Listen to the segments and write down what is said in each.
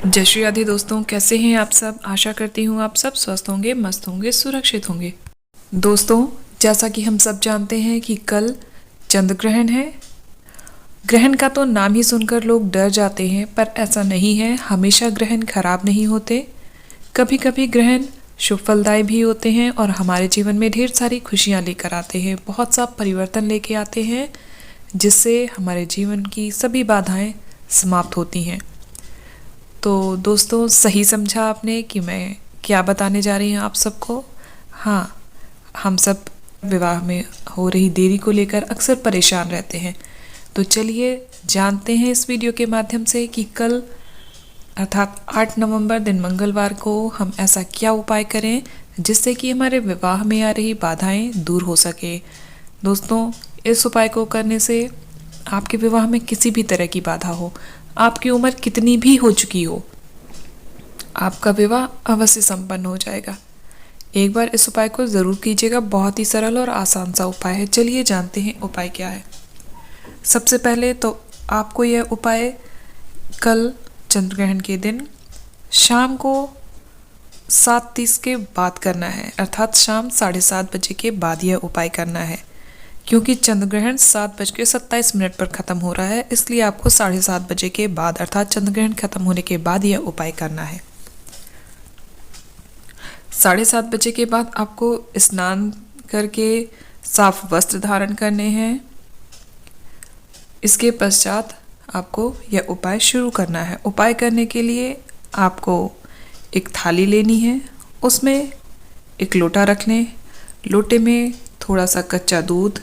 जय श्री राधे दोस्तों, कैसे हैं आप सब। आशा करती हूँ आप सब स्वस्थ होंगे, मस्त होंगे, सुरक्षित होंगे। दोस्तों, जैसा कि हम सब जानते हैं कि कल चंद्र ग्रहण है। ग्रहण का तो नाम ही सुनकर लोग डर जाते हैं, पर ऐसा नहीं है। हमेशा ग्रहण खराब नहीं होते। कभी कभी ग्रहण शुभ फलदायी भी होते हैं और हमारे जीवन में ढेर सारी खुशियाँ लेकर आते हैं, बहुत सा परिवर्तन लेके आते हैं, जिससे हमारे जीवन की सभी बाधाएं समाप्त होती हैं। तो दोस्तों, सही समझा आपने कि मैं क्या बताने जा रही हूँ आप सबको। हाँ, हम सब विवाह में हो रही देरी को लेकर अक्सर परेशान रहते हैं। तो चलिए जानते हैं इस वीडियो के माध्यम से कि कल अर्थात 8 नवंबर दिन मंगलवार को हम ऐसा क्या उपाय करें जिससे कि हमारे विवाह में आ रही बाधाएं दूर हो सके। दोस्तों, इस उपाय को करने से आपके विवाह में किसी भी तरह की बाधा हो, आपकी उम्र कितनी भी हो चुकी हो, आपका विवाह अवश्य संपन्न हो जाएगा। एक बार इस उपाय को ज़रूर कीजिएगा। बहुत ही सरल और आसान सा उपाय है। चलिए जानते हैं उपाय क्या है। सबसे पहले तो आपको यह उपाय कल चंद्र ग्रहण के दिन शाम को 7:30 के बाद करना है, अर्थात शाम 7:30 बजे के बाद यह उपाय करना है। क्योंकि चंद्र ग्रहण 7:27 पर ख़त्म हो रहा है, इसलिए आपको 7:30 बजे के बाद अर्थात चंद्र ग्रहण खत्म होने के बाद यह उपाय करना है। 7:30 बजे के बाद आपको स्नान करके साफ वस्त्र धारण करने हैं। इसके पश्चात आपको यह उपाय शुरू करना है। उपाय करने के लिए आपको एक थाली लेनी है, उसमें एक लोटा रख लें। लोटे में थोड़ा सा कच्चा दूध,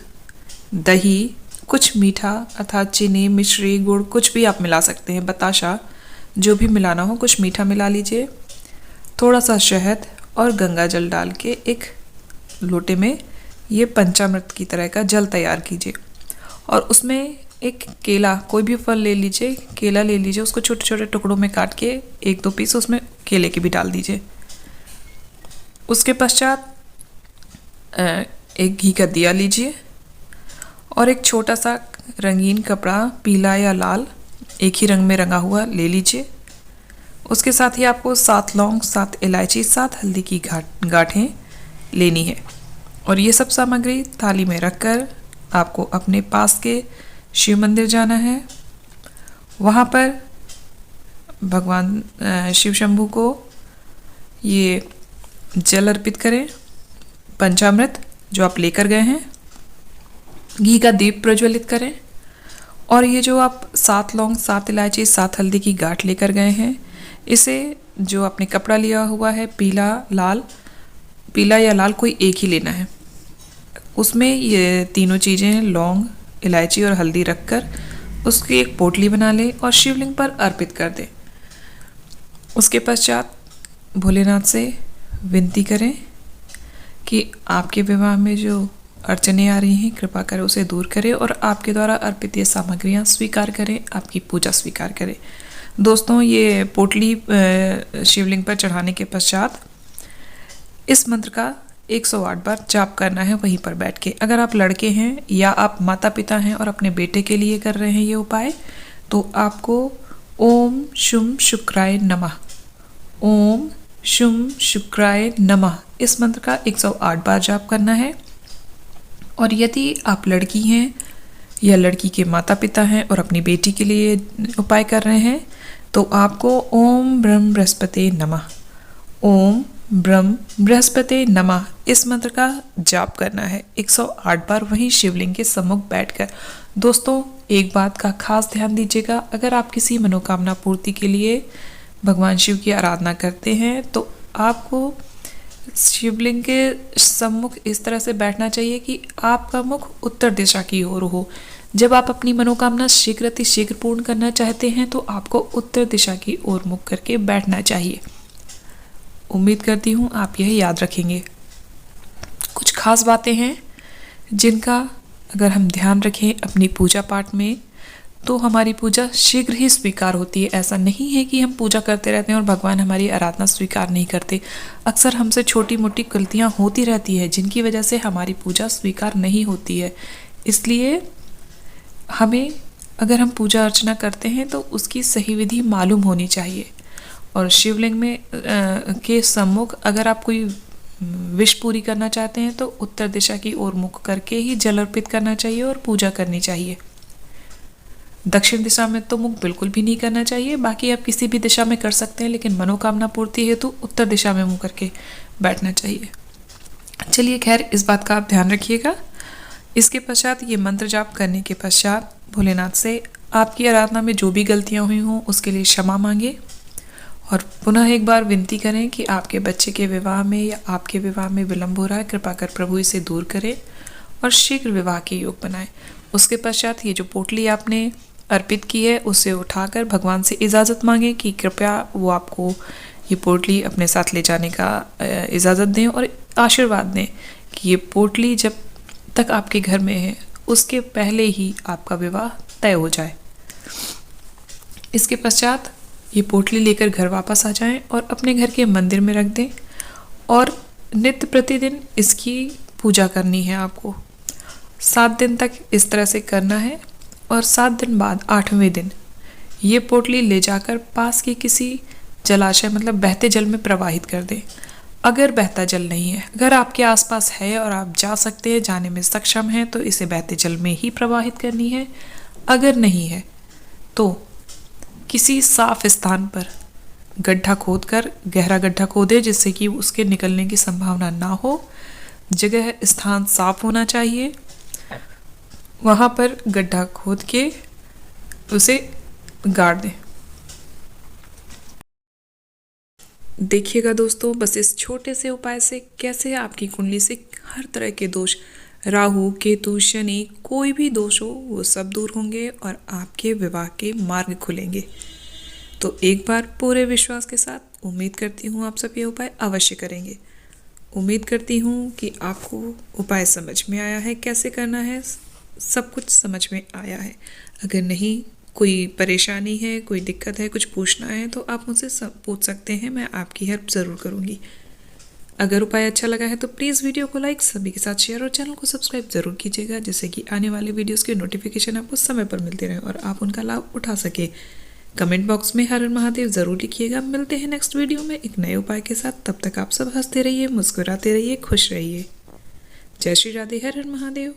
दही, कुछ मीठा अर्थात चीनी, मिश्री, गुड़, कुछ भी आप मिला सकते हैं, बताशा, जो भी मिलाना हो कुछ मीठा मिला लीजिए। थोड़ा सा शहद और गंगा जल डाल के एक लोटे में ये पंचामृत की तरह का जल तैयार कीजिए और उसमें एक केला, कोई भी फल ले लीजिए, केला ले लीजिए, उसको छोटे छोटे टुकड़ों में काट के 1-2 पीस उसमें केले के भी डाल दीजिए। उसके पश्चात एक घी का दिया लीजिए और एक छोटा सा रंगीन कपड़ा, पीला या लाल, एक ही रंग में रंगा हुआ ले लीजिए। उसके साथ ही आपको 7 लौंग, 7 इलायची, 7 हल्दी की गांठें लेनी है और ये सब सामग्री थाली में रखकर आपको अपने पास के शिव मंदिर जाना है। वहाँ पर भगवान शिव शंभू को ये जल अर्पित करें, पंचामृत जो आप लेकर गए हैं, घी का दीप प्रज्वलित करें और ये जो आप 7 लौंग, 7 इलायची, 7 हल्दी की गांठ लेकर गए हैं, इसे जो आपने कपड़ा लिया हुआ है पीला या लाल कोई एक ही लेना है, उसमें ये तीनों चीज़ें लौंग, इलायची और हल्दी रखकर उसकी एक पोटली बना लें और शिवलिंग पर अर्पित कर दें। उसके पश्चात भोलेनाथ से विनती करें कि आपके विवाह में जो अड़चने आ रही हैं कृपा कर उसे दूर करें और आपके द्वारा अर्पित ये सामग्रियाँ स्वीकार करें, आपकी पूजा स्वीकार करें। दोस्तों, ये पोटली शिवलिंग पर चढ़ाने के पश्चात इस मंत्र का 108 बार जाप करना है वहीं पर बैठ के। अगर आप लड़के हैं या आप माता पिता हैं और अपने बेटे के लिए कर रहे हैं ये उपाय, तो आपको ओम शुम शुक्राय नमः, ओम शुम शुक्राय नमः इस मंत्र का 108 बार जाप करना है। और यदि आप लड़की हैं या लड़की के माता पिता हैं और अपनी बेटी के लिए उपाय कर रहे हैं, तो आपको ओम ब्रह्म बृहस्पते नमः, ओम ब्रह्म बृहस्पते नमः इस मंत्र का जाप करना है 108 बार वहीं शिवलिंग के सम्मुख बैठकर। दोस्तों, एक बात का खास ध्यान दीजिएगा, अगर आप किसी मनोकामना पूर्ति के लिए भगवान शिव की आराधना करते हैं तो आपको शिवलिंग के सम्मुख इस तरह से बैठना चाहिए कि आपका मुख उत्तर दिशा की ओर हो। जब आप अपनी मनोकामना शीघ्र पूर्ण करना चाहते हैं तो आपको उत्तर दिशा की ओर मुख करके बैठना चाहिए। उम्मीद करती हूँ आप यह याद रखेंगे। कुछ खास बातें हैं जिनका अगर हम ध्यान रखें अपनी पूजा पाठ में तो हमारी पूजा शीघ्र ही स्वीकार होती है। ऐसा नहीं है कि हम पूजा करते रहते हैं और भगवान हमारी आराधना स्वीकार नहीं करते। अक्सर हमसे छोटी मोटी गलतियाँ होती रहती है जिनकी वजह से हमारी पूजा स्वीकार नहीं होती है। इसलिए हमें अगर हम पूजा अर्चना करते हैं तो उसकी सही विधि मालूम होनी चाहिए और शिवलिंग में के सम्मुख अगर आप कोई विश पूरी करना चाहते हैं तो उत्तर दिशा की ओर मुख करके ही जल अर्पित करना चाहिए और पूजा करनी चाहिए। दक्षिण दिशा में तो मुख बिल्कुल भी नहीं करना चाहिए। बाकी आप किसी भी दिशा में कर सकते हैं, लेकिन मनोकामना पूर्ति हेतु उत्तर दिशा में मुंह करके बैठना चाहिए। चलिए खैर, इस बात का आप ध्यान रखिएगा। इसके पश्चात ये मंत्र जाप करने के पश्चात भोलेनाथ से आपकी आराधना में जो भी गलतियां हुई हों उसके लिए क्षमा मांगे और पुनः एक बार विनती करें कि आपके बच्चे के विवाह में या आपके विवाह में विलंब हो रहा है, कृपा कर प्रभु इसे दूर करे और शीघ्र विवाह के योग बनाए। उसके पश्चात ये जो पोटली आपने अर्पित की है उसे उठाकर भगवान से इजाज़त मांगे कि कृपया वो आपको ये पोटली अपने साथ ले जाने का इजाज़त दें और आशीर्वाद दें कि ये पोटली जब तक आपके घर में है उसके पहले ही आपका विवाह तय हो जाए। इसके पश्चात ये पोटली लेकर घर वापस आ जाएं और अपने घर के मंदिर में रख दें और नित्य प्रतिदिन इसकी पूजा करनी है आपको। 7 दिन तक इस तरह से करना है और 7 दिन बाद 8वें दिन ये पोटली ले जाकर पास के किसी जलाशय मतलब बहते जल में प्रवाहित कर दें। अगर बहता जल नहीं है, अगर आपके आसपास है और आप जा सकते हैं, जाने में सक्षम हैं, तो इसे बहते जल में ही प्रवाहित करनी है। अगर नहीं है तो किसी साफ स्थान पर गड्ढा खोदकर गहरा गड्ढा खोदे जिससे कि उसके निकलने की संभावना ना हो। जगह स्थान साफ होना चाहिए, वहाँ पर गड्ढा खोद के उसे गाड़ दें। देखिएगा दोस्तों, बस इस छोटे से उपाय से कैसे आपकी कुंडली से हर तरह के दोष, राहु केतु शनि, कोई भी दोष हो वो सब दूर होंगे और आपके विवाह के मार्ग खुलेंगे। तो एक बार पूरे विश्वास के साथ उम्मीद करती हूँ आप सब ये उपाय अवश्य करेंगे। उम्मीद करती हूँ कि आपको उपाय समझ में आया है, कैसे करना है सब कुछ समझ में आया है। अगर नहीं, कोई परेशानी है, कोई दिक्कत है, कुछ पूछना है तो आप मुझसे सब पूछ सकते हैं, मैं आपकी हेल्प ज़रूर करूँगी। अगर उपाय अच्छा लगा है तो प्लीज़ वीडियो को लाइक, सभी के साथ शेयर और चैनल को सब्सक्राइब ज़रूर कीजिएगा, जिससे कि आने वाले वीडियोस की नोटिफिकेशन आपको समय पर मिलते रहे और आप उनका लाभ उठा सके। कमेंट बॉक्स में हर हर महादेव ज़रूर लिखिएगा। मिलते हैं नेक्स्ट वीडियो में एक नए उपाय के साथ। तब तक आप सब हंसते रहिए, मुस्कुराते रहिए, खुश रहिए। जय श्री राधे, हर हर महादेव।